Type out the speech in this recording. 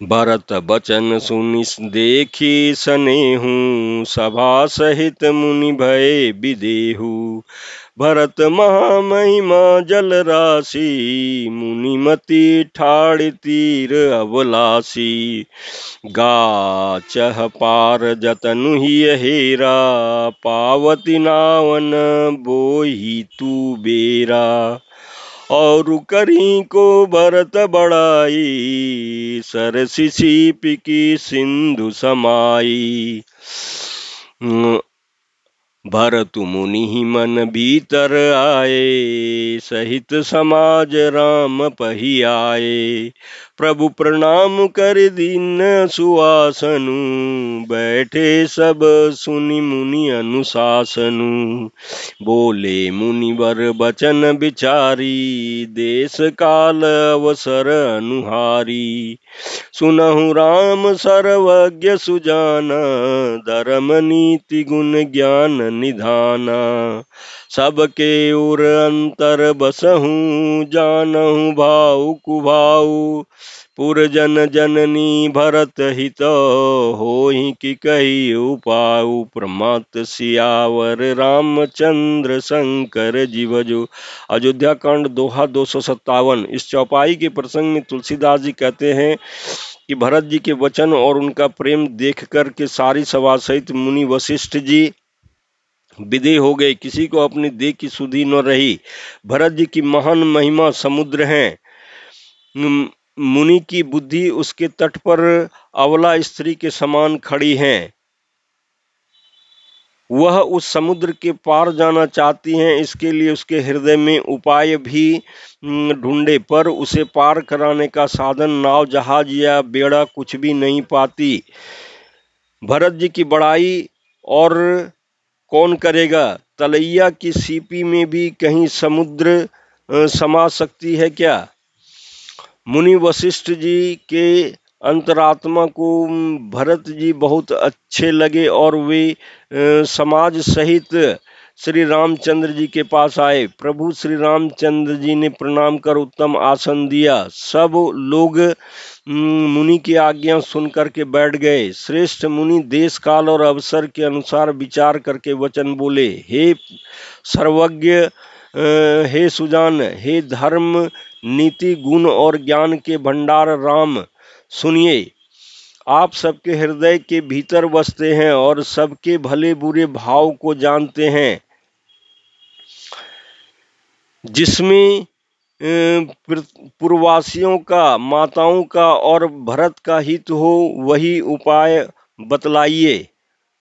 भरत बचन सुनि देखी सनेहु, सभा सहित मुनि भय विदेहु। भरत महामहिमा जल राशि, मुनिमति ठाड़ तीर अबलासी। गाचह पार जतनु ही हेरा, पावती नावन बोही तू बेरा। और करी को भरत बढ़ाई, सरसि सीप की सिंधु समाई। भरत मुनि मन भीतर आए, सहित समाज राम पही आए। प्रभु प्रणाम कर दीन सुआसनु, बैठे सब सुनि मुनि अनुशासनु। बोले मुनिवर बचन विचारी, देश काल अवसर अनुहारी। सुनहु राम सर्वज्ञ सुजाना, धर्म नीति गुण ज्ञान निधाना। सबके उर अंतर बसहु, जानहु भाउ कुभाउ। पुरजन जननी भरत हित, होहि कि कही उपाउ। प्रमात सियावर रामचंद्र शंकर जीव जो। अयोध्या कांड दोहा 257। इस चौपाई के प्रसंग में तुलसीदास जी कहते हैं कि भरत जी के वचन और उनका प्रेम देख कर के सारी सभा सहित मुनि वशिष्ठ जी विदेह हो गए, किसी को अपनी देह की सुधि न रही। भरत जी की महान महिमा समुद्र है, मुनि की बुद्धि उसके तट पर अबला स्त्री के समान खड़ी है। वह उस समुद्र के पार जाना चाहती हैं, इसके लिए उसके हृदय में उपाय भी ढूंढे, पर उसे पार कराने का साधन नाव जहाज या बेड़ा कुछ भी नहीं पाती। भरत जी की बड़ाई और कौन करेगा? तलैया की सीपी में भी कहीं समुद्र समा सकती है क्या? मुनि वशिष्ठ जी के अंतरात्मा को भरत जी बहुत अच्छे लगे और वे समाज सहित श्री रामचंद्र जी के पास आए। प्रभु श्री रामचंद्र जी ने प्रणाम कर उत्तम आसन दिया। सब लोग मुनि की आज्ञा सुन करके बैठ गए। श्रेष्ठ मुनि देश काल और अवसर के अनुसार विचार करके वचन बोले। हे सर्वज्ञ, हे सुजान, हे धर्म नीति गुण और ज्ञान के भंडार राम, सुनिए। आप सबके हृदय के भीतर बसते हैं और सबके भले बुरे भाव को जानते हैं। जिसमें पूर्ववासियों का, माताओं का और भरत का हित हो, वही उपाय बतलाइए।